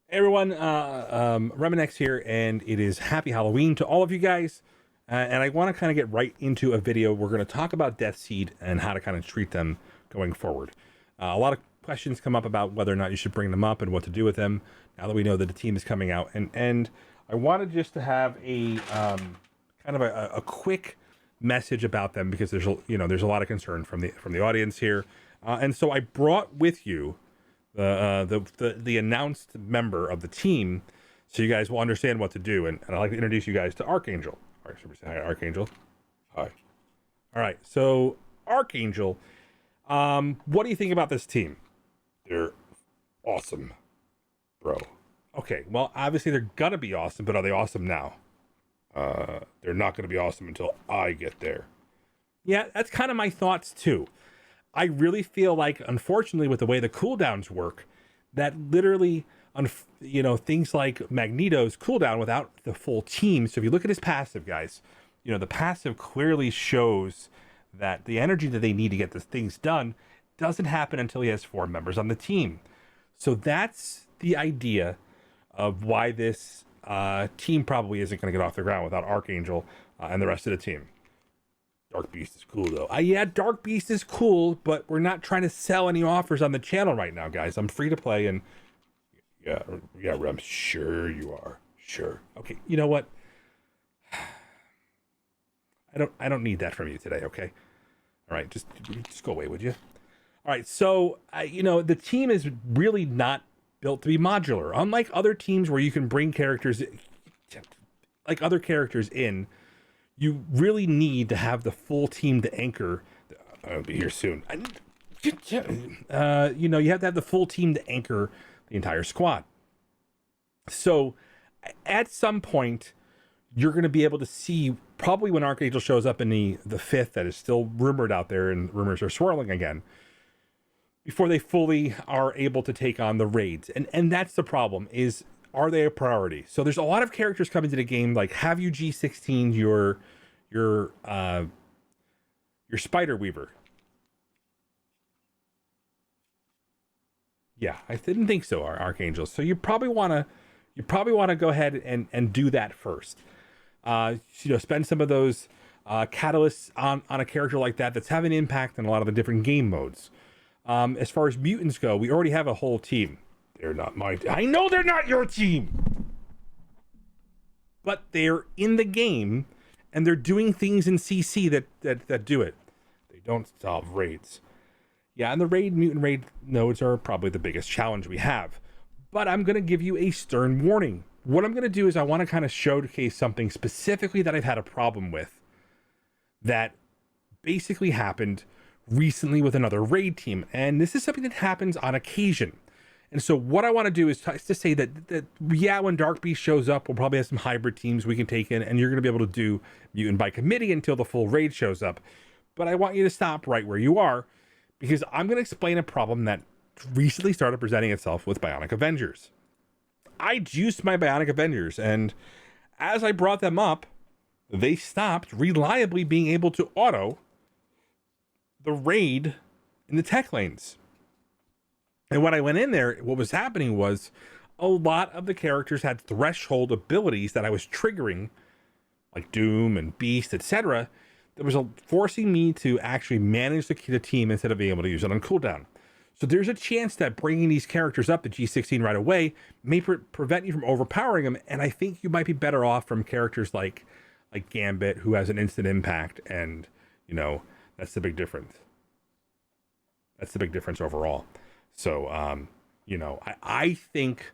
Hey everyone, RemanX here, and it is Happy Halloween to all of you guys. And I want to kind of get right into a video. We're going to talk about Deathseed and how to kind of treat them going forward. A lot of questions come up about whether or not you should bring them up and what to do with them now that we know that the team is coming out. And I wanted just to have a kind of a quick message about them because there's a lot of concern from the audience here, and so I brought with you the announced member of the team, so you guys will understand what to do. And I'd like to introduce you guys to Archangel. All right, should we say hi, Archangel? Hi. All right, so Archangel, what do you think about this team? They're awesome, bro. Okay, well, obviously they're gonna be awesome, but are they awesome now? They're not gonna be awesome until I get there. Yeah, that's kind of my thoughts too. I really feel like, unfortunately, with the way the cooldowns work, that literally, things like Magneto's cooldown without the full team. So if you look at his passive, guys, the passive clearly shows that the energy that they need to get the things done doesn't happen until he has 4 members on the team. So that's the idea of why this team probably isn't going to get off the ground without Archangel and the rest of the team. Dark Beast is cool though. Yeah, Dark Beast is cool, but we're not trying to sell any offers on the channel right now, guys. I'm free to play, and yeah, Rem, sure you are. Sure. Okay, you know what? I don't need that from you today, okay? All right, just go away, would you? All right, so the team is really not built to be modular. Unlike other teams where you can bring characters like other characters in, you really need to have the full team to anchor. I'll be here soon. You have to have the full team to anchor the entire squad. So at some point, you're going to be able to see, probably when Archangel shows up in the 5th, that is still rumored out there, and rumors are swirling again, before they fully are able to take on the raids. And that's the problem, is, are they a priority? So there's a lot of characters coming to the game, like, have you G16 your Spider Weaver? Yeah, I didn't think so, Archangel. So you probably want to go ahead and do that first. Spend some of those catalysts on a character like that that's having impact in a lot of the different game modes. As far as mutants go, we already have a whole team. They're not my I know they're not your team, but they're in the game, and they're doing things in CC that do it. They don't solve raids. Yeah, and the mutant raid nodes are probably the biggest challenge we have. But I'm going to give you a stern warning. What I'm going to do is I want to kind of showcase something specifically that I've had a problem with that basically happened recently with another raid team. And this is something that happens on occasion. And so what I want to do is to say that when Dark Beast shows up, we'll probably have some hybrid teams we can take in, and you're going to be able to do mutant by committee until the full raid shows up. But I want you to stop right where you are, because I'm going to explain a problem that recently started presenting itself with Bionic Avengers. I juiced my Bionic Avengers, and as I brought them up, they stopped reliably being able to auto the raid in the tech lanes. And when I went in there, what was happening was a lot of the characters had threshold abilities that I was triggering, like Doom and Beast, etc., that was forcing me to actually manage the team instead of being able to use it on cooldown. So there's a chance that bringing these characters up to G16 right away may prevent you from overpowering them, and I think you might be better off from characters like Gambit, who has an instant impact, and, that's the big difference. That's the big difference overall. So, I think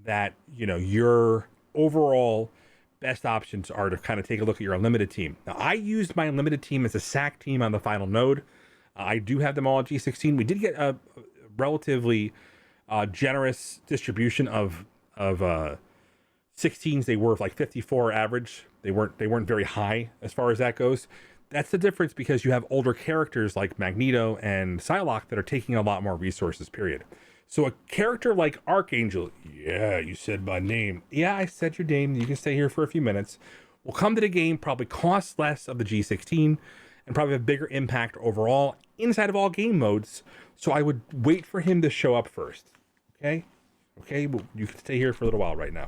that, your overall best options are to kind of take a look at your unlimited team. Now, I used my unlimited team as a sack team on the final node. I do have them all at G16. We did get a relatively generous distribution of 16s. They were like 54 average. They weren't very high as far as that goes. That's the difference, because you have older characters like Magneto and Psylocke that are taking a lot more resources, period. So a character like Archangel, yeah, you said my name. Yeah, I said your name. You can stay here for a few minutes. Will come to the game, probably cost less of the G16, and probably have a bigger impact overall inside of all game modes. So I would wait for him to show up first. Okay? Okay, well, you can stay here for a little while right now.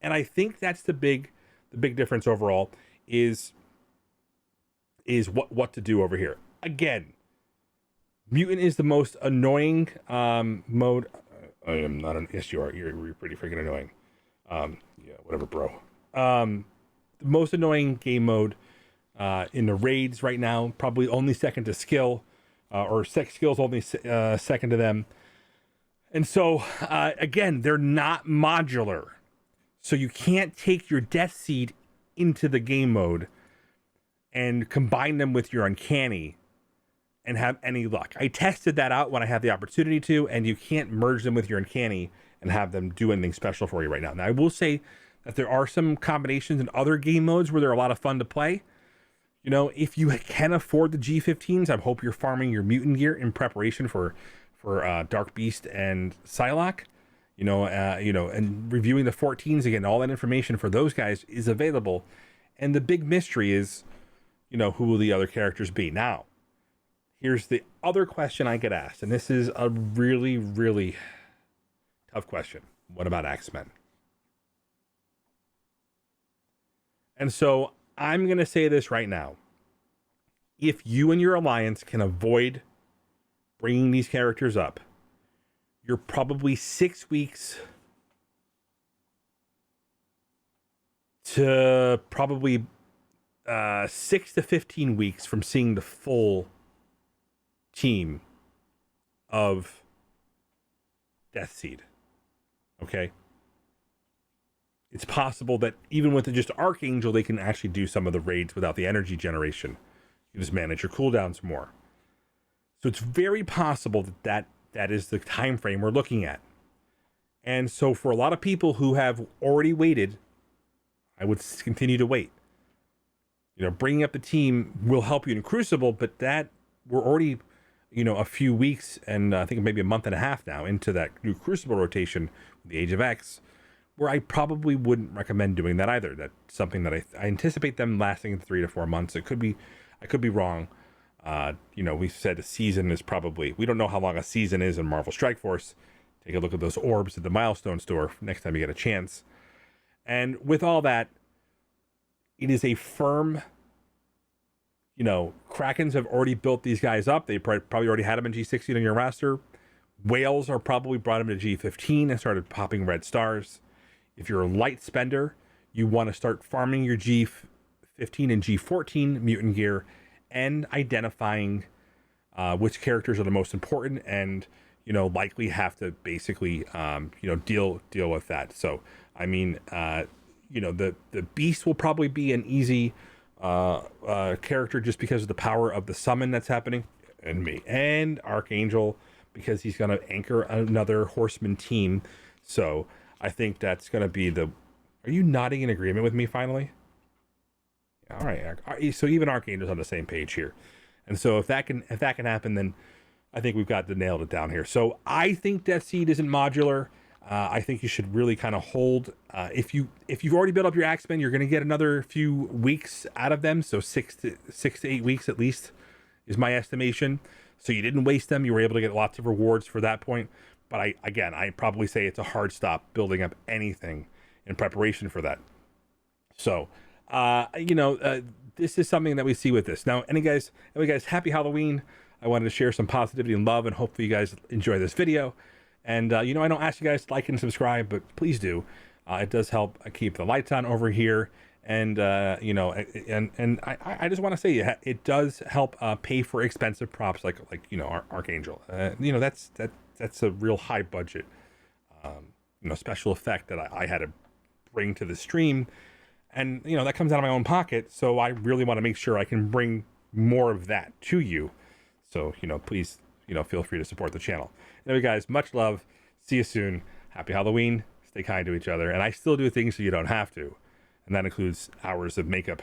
And I think that's the big difference overall is what to do over here. Again, mutant is the most annoying mode. I am not an. Yes, you are. You're pretty freaking annoying. Yeah, whatever, bro. The most annoying game mode in the raids right now. Probably only second to skill, or skills only second to them. And so again, they're not modular. So you can't take your Deathseed into the game mode and combine them with your Uncanny and have any luck. I tested that out when I had the opportunity to, and you can't merge them with your Uncanny and have them do anything special for you right now. Now, I will say that there are some combinations in other game modes where they're a lot of fun to play. You know, if you can afford the G15s, I hope you're farming your mutant gear in preparation for Dark Beast and Psylocke. You know, and reviewing the 14s again, all that information for those guys is available. And the big mystery is, you know, who will the other characters be? Now, here's the other question I get asked, and this is a really, really tough question. What about X-Men? And so I'm going to say this right now. If you and your alliance can avoid bringing these characters up, you're probably 6 weeks to probably 6 to 15 weeks from seeing the full team of Deathseed. Okay? It's possible that even with just Archangel, they can actually do some of the raids without the energy generation. You just manage your cooldowns more. So it's very possible that is the time frame we're looking at. And so for a lot of people who have already waited, I would continue to wait. You know, bringing up the team will help you in Crucible, but that we're already, you know, a few weeks and I think maybe a month and a half now into that new Crucible rotation, the Age of X, where I probably wouldn't recommend doing that either. That's something that I anticipate them lasting 3 to 4 months. I could be wrong. You know, we said a season is probably, we don't know how long a season is in Marvel Strike Force. Take a look at those orbs at the Milestone store next time you get a chance. And with all that, it is a firm, you know, Krakens have already built these guys up. They probably already had them in G16 on your roster. Whales are probably brought them to G15 and started popping red stars. If you're a light spender, you want to start farming your G15 and G14 mutant gear and identifying which characters are the most important and, you know, likely have to basically, you know, deal with that. So, I mean, you know, the Beast will probably be an easy character just because of the power of the summon that's happening, and Archangel, because he's going to anchor another Horseman team. So I think that's going to be the... Are you nodding in agreement with me finally? All right. So even Archangel's on the same page here. And so if that can happen, then I think we've got to nail it down here. So I think Deathseed isn't modular. I think you should really kind of hold. If you've already built up your X-Men, you're going to get another few weeks out of them. So 6 to 8 weeks at least is my estimation. So you didn't waste them. You were able to get lots of rewards for that point. But I probably say it's a hard stop building up anything in preparation for that. So, you know, this is something that we see with this. Now, anyway, guys, happy Halloween. I wanted to share some positivity and love, and hopefully you guys enjoy this video. And, you know, I don't ask you guys to like and subscribe, but please do. It does help keep the lights on over here. And, you know, and I just want to say it does help pay for expensive props like you know, Archangel. You know, that's a real high budget, you know, special effect that I had to bring to the stream. And, you know, that comes out of my own pocket. So I really want to make sure I can bring more of that to you. So, you know, please, you know, feel free to support the channel. Anyway, guys, much love. See you soon. Happy Halloween. Stay kind to each other. And I still do things so you don't have to. And that includes hours of makeup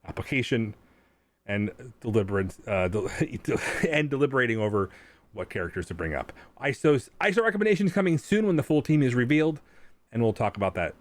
application and deliberating over what characters to bring up. ISO recommendations coming soon when the full team is revealed. And we'll talk about that